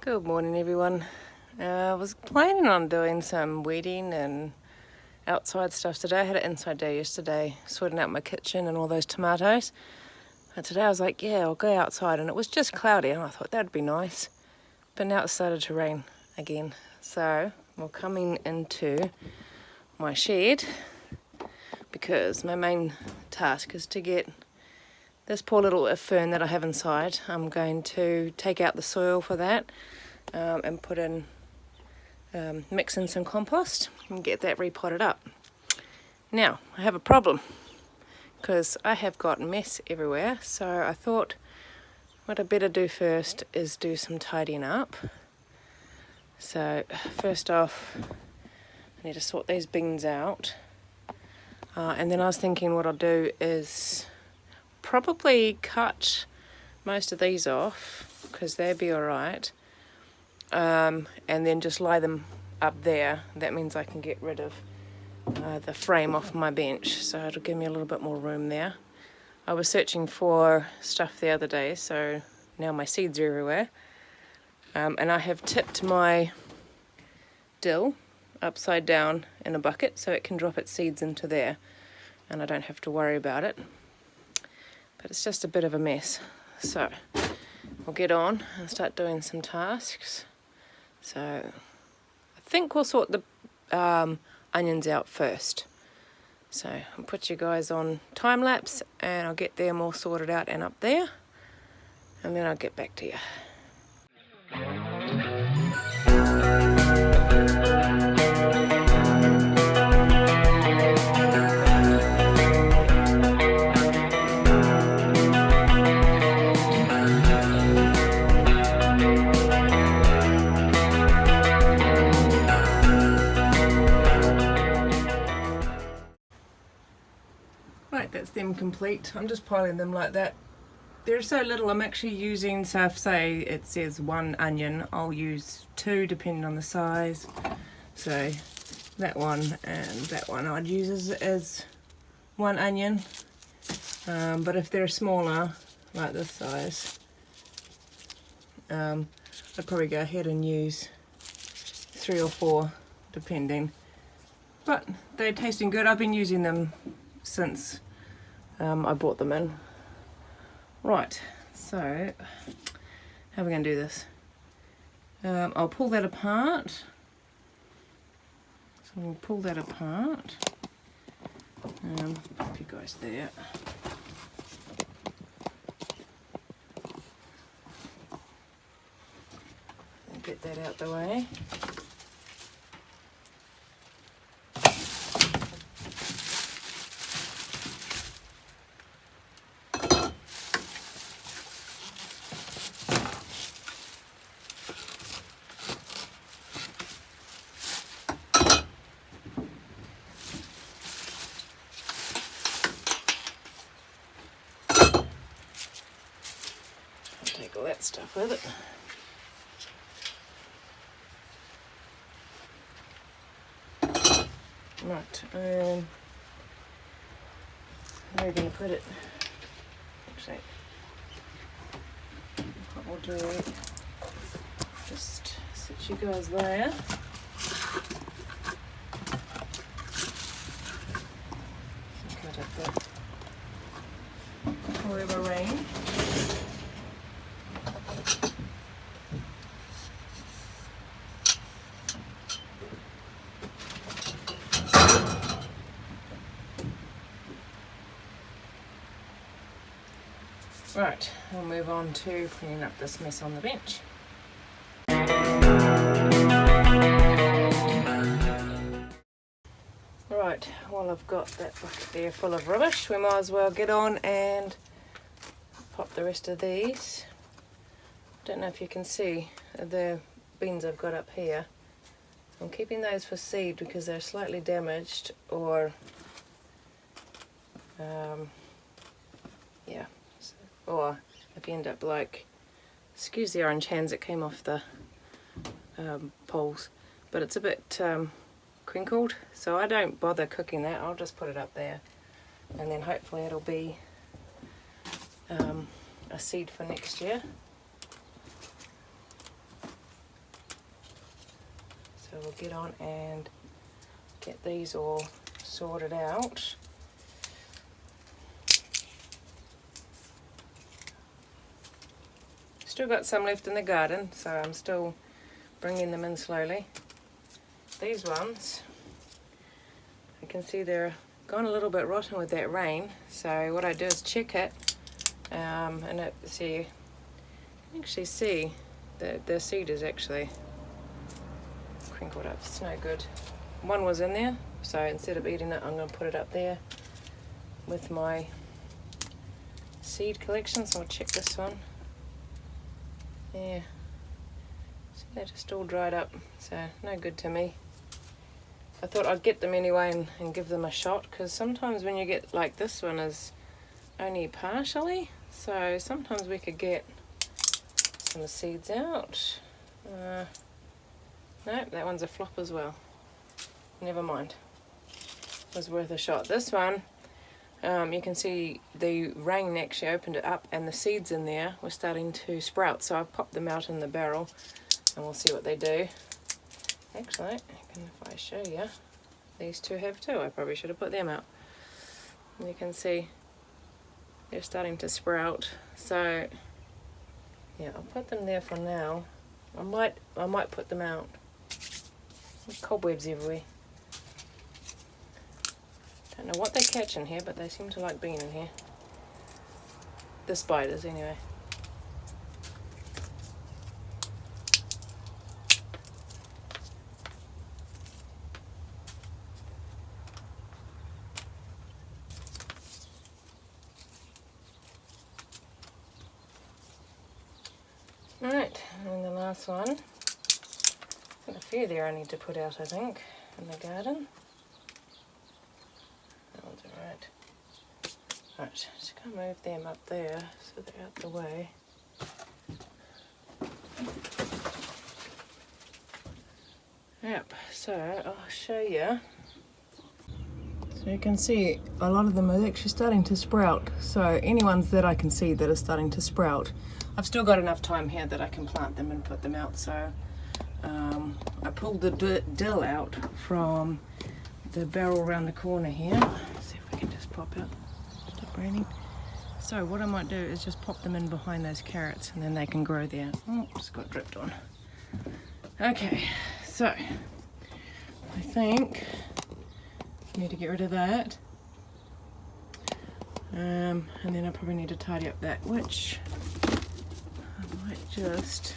Good morning everyone. I was planning on doing some weeding and outside stuff today. I had an inside day yesterday, sorting out my kitchen and all those tomatoes. And today I was like, yeah, I'll go outside, and it was just cloudy and I thought that'd be nice. But now it started to rain again. So we're coming into my shed because my main task is to get this poor little fern that I have inside. I'm going to take out the soil for that and put in, mix in some compost and get that repotted up. Now, I have a problem because I have got mess everywhere, so I thought what I better do first is do some tidying up. So first off, I need to sort these bins out, and then I was thinking what I'll do is probably cut most of these off because they'd be alright, and then just lie them up there. That means I can get rid of the frame off my bench, so it'll give me a little bit more room there. I was searching for stuff the other day, so now my seeds are everywhere, and I have tipped my dill upside down in a bucket so it can drop its seeds into there and I don't have to worry about it. But it's just a bit of a mess, so we'll get on and start doing some tasks. So I think we'll sort the onions out first. So I'll put you guys on time lapse and I'll get them all sorted out and up there, and then I'll get back to you. Right, that's them complete. I'm just piling them like that. There's so little I'm actually using, so if say it says 1 onion, I'll use 2 depending on the size. So that one and that one I'd use as 1 onion. But if they're smaller, like this size, I'd probably go ahead and use 3 or 4 depending. But they're tasting good. I've been using them since I bought them in. Right, so how are we going to do this? I'll pull that apart. So we'll pull that apart. Put you guys there. And get that out the way. Take all that stuff with it. Right, where are we going to put it? Actually, what we'll do, just sit you guys there. Cut up that forever rain. Right, we'll move on to cleaning up this mess on the bench. Right, well I've got that bucket there full of rubbish, we might as well get on and pop the rest of these. Don't know if you can see the beans I've got up here. I'm keeping those for seed because they're slightly damaged, or yeah. Or if you end up like, excuse the orange hands that came off the poles, but it's a bit crinkled, so I don't bother cooking that. I'll just put it up there and then hopefully it'll be a seed for next year. So we'll get on and get these all sorted out. Still got some left in the garden, so I'm still bringing them in slowly. These ones, I can see they're gone a little bit rotten with that rain, so what I do is check it, and see, you can actually see that the seed is actually crinkled up. It's no good. One was in there, so instead of eating it, I'm going to put it up there with my seed collection. So I'll check this one. Yeah, see, they're just all dried up, so no good to me. I thought I'd get them anyway and give them a shot, because sometimes when you get like this one is only partially, so sometimes we could get some seeds out. No, that one's a flop as well. Never mind. It was worth a shot. This one, you can see the rain actually opened it up and the seeds in there were starting to sprout. So I've popped them out in the barrel and we'll see what they do. Actually, if I show you, these two have too. I probably should have put them out. And you can see they're starting to sprout. So yeah, I'll put them there for now. I might put them out. There's cobwebs everywhere. Don't know what they catch in here, but they seem to like being in here. The spiders, anyway. Right, and the last one. Got a few there I need to put out, I think, in the garden. That one's alright. Right, just gonna move them up there so they're out the way. Yep, so I'll show you. So you can see a lot of them are actually starting to sprout. So any ones that I can see that are starting to sprout, I've still got enough time here that I can plant them and put them out. So I pulled the dill out from the barrel around the corner here. Let's see if we can just pop out. Stop raining. So what I might do is just pop them in behind those carrots and then they can grow there. Oh, just got dripped on. Okay, so I think I need to get rid of that. And then I probably need to tidy up that, which I might just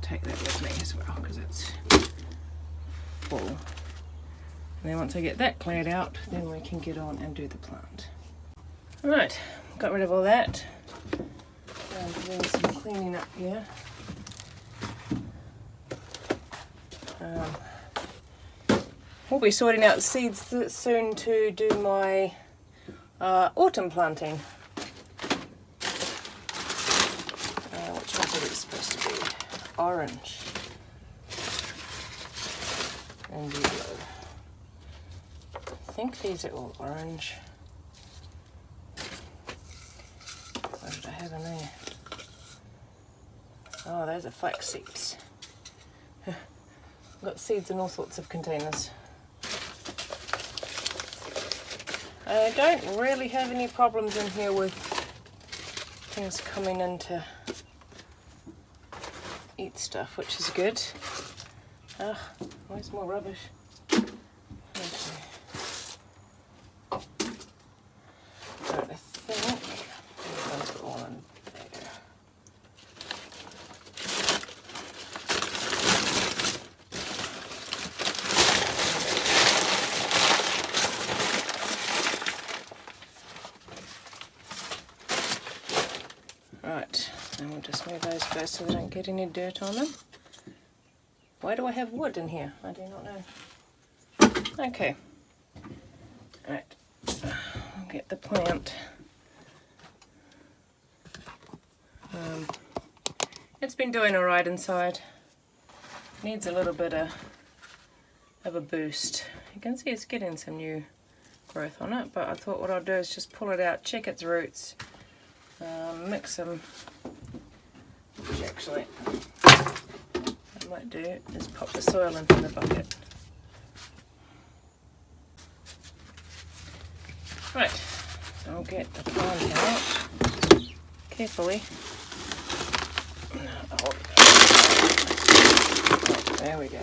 take that with me as well because it's full. And then once I get that cleared out, then we can get on and do the plant. Alright, got rid of all that. And doing some cleaning up here. We'll be sorting out seeds soon to do my autumn planting. Which ones are these supposed to be? Orange and yellow. I think these are all orange. What did I have in there? Oh, those are flax seeds. I've got seeds in all sorts of containers. I don't really have any problems in here with things coming in to eat stuff, which is good. Ah, where's more rubbish? Okay. Right, I think I'm going to put all in there. Right, and we'll just move those first so they don't get any dirt on them. Why do I have wood in here? I do not know. Okay. Right, I'll get the plant. It's been doing alright inside. Needs a little bit of a boost. You can see it's getting some new growth on it, but I thought what I'll do is just pull it out, check its roots, mix them, which actually I might do is pop the soil into the bucket. Right, so I'll get the plant out carefully. There we go.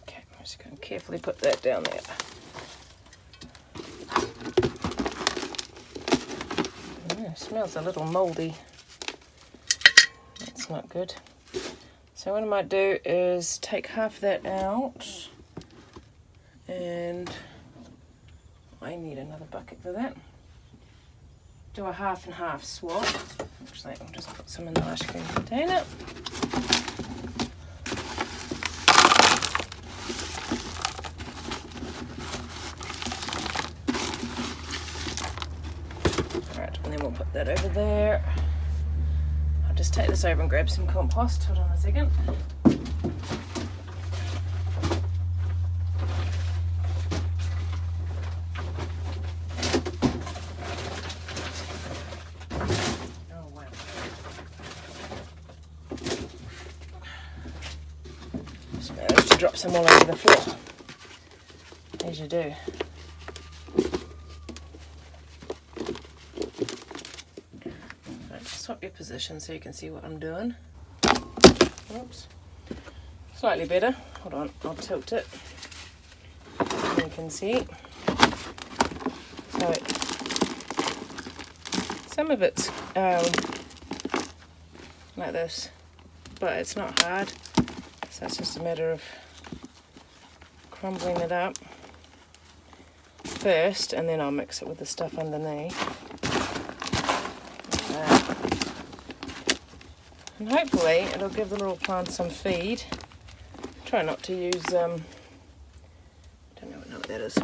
Okay, I'm just going to carefully put that down there. It smells a little mouldy. That's not good. So what I might do is take half that out, and I need another bucket for that. Do a half and half swap. Actually, I'll just put some in the ice cream container. Alright, and then we'll put that over there. I'll just take this over and grab some compost. Hold on a second. Drop some all over the floor, as you do. Right, swap your position so you can see what I'm doing. Oops. Slightly better. Hold on, I'll tilt it. You can see. So some of it's like this, but it's not hard. So it's just a matter of crumbling it up first, and then I'll mix it with the stuff underneath. And hopefully it'll give the little plants some feed. Try not to use, don't know what that is.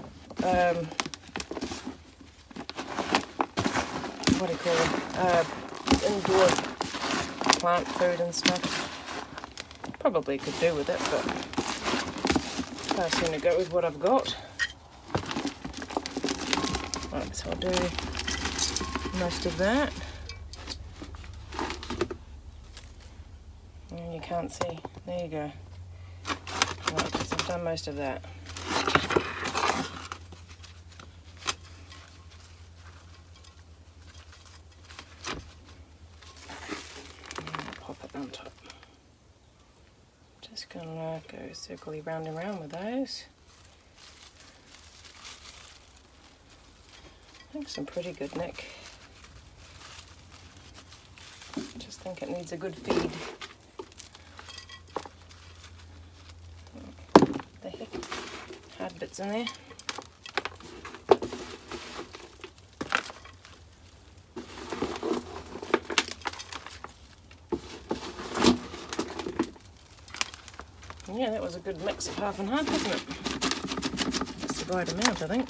What do you call them? Indoor plant food and stuff. Probably could do with it, but I'll sooner go with what I've got. Right, so I'll do most of that. And you can't see. There you go. Right, so I've done most of that. And pop it on top. Just gonna go circly round and round with those. I think some pretty good nick. Just think it needs a good feed. The heck, hard bits in there. Yeah, that was a good mix of half and half, wasn't it? That's the right amount, I think.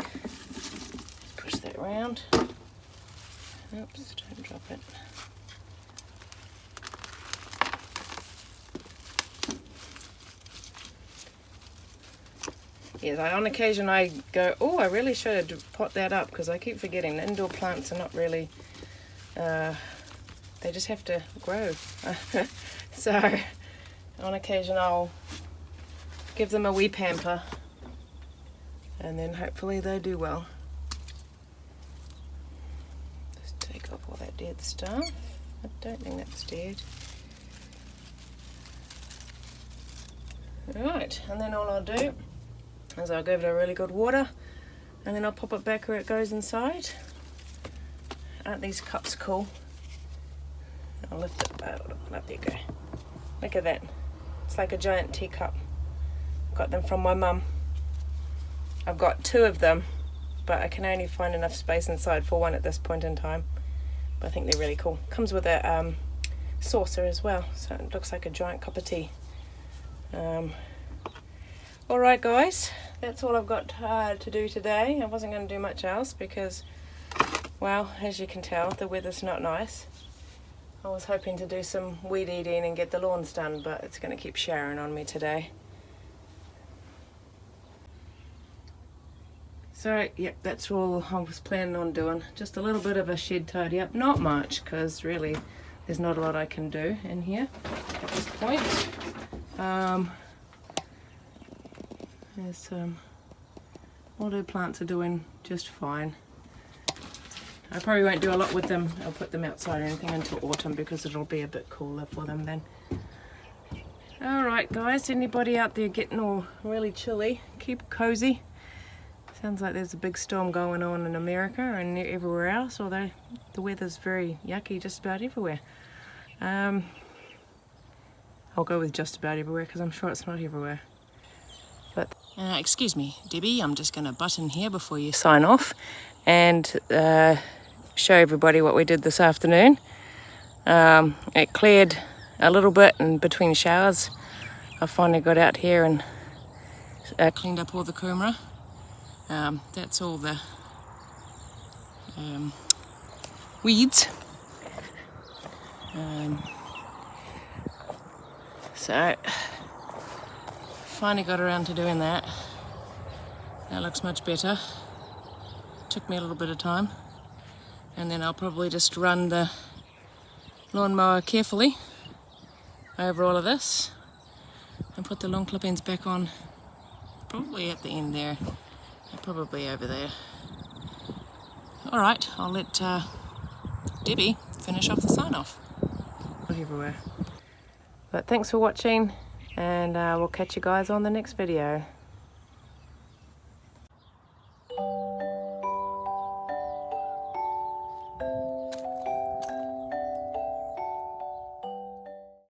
Just push that round. Oops, don't drop it. Yes, on occasion I go, oh, I really should pot that up, because I keep forgetting indoor plants are not really, they just have to grow. So on occasion I'll give them a wee pamper, and then hopefully they do well. Just take off all that dead stuff. I don't think that's dead. Right, and then all I'll do is I'll give it a really good water, and then I'll pop it back where it goes inside. Aren't these cups cool? I'll lift it up, there you go. Look at that. It's like a giant teacup. Got them from my mum. I've got two of them, but I can only find enough space inside for one at this point in time. But I think they're really cool. Comes with a saucer as well, so it looks like a giant cup of tea. Alright guys, that's all I've got to do today. I wasn't going to do much else because, well, as you can tell, the weather's not nice. I was hoping to do some weed eating and get the lawns done, but it's going to keep showering on me today. So, yep, that's all I was planning on doing. Just a little bit of a shed tidy up. Not much, because really there's not a lot I can do in here at this point. All the plants are doing just fine. I probably won't do a lot with them. I'll put them outside or anything until autumn because it'll be a bit cooler for them then. Alright guys, anybody out there getting all really chilly, keep cozy. Sounds like there's a big storm going on in America and everywhere else, although the weather's very yucky just about everywhere. I'll go with just about everywhere because I'm sure it's not everywhere. But excuse me, Debbie, I'm just going to butt in here before you sign off and show everybody what we did this afternoon. It cleared a little bit in between showers. I finally got out here and cleaned up all the kumara. That's all the weeds. So finally got around to doing that. That looks much better. Took me a little bit of time. And then I'll probably just run the lawnmower carefully over all of this and put the long clip-ins back on, probably at the end there, and probably over there. Alright, I'll let Debbie finish off the sign-off. Everywhere. But thanks for watching, and we'll catch you guys on the next video.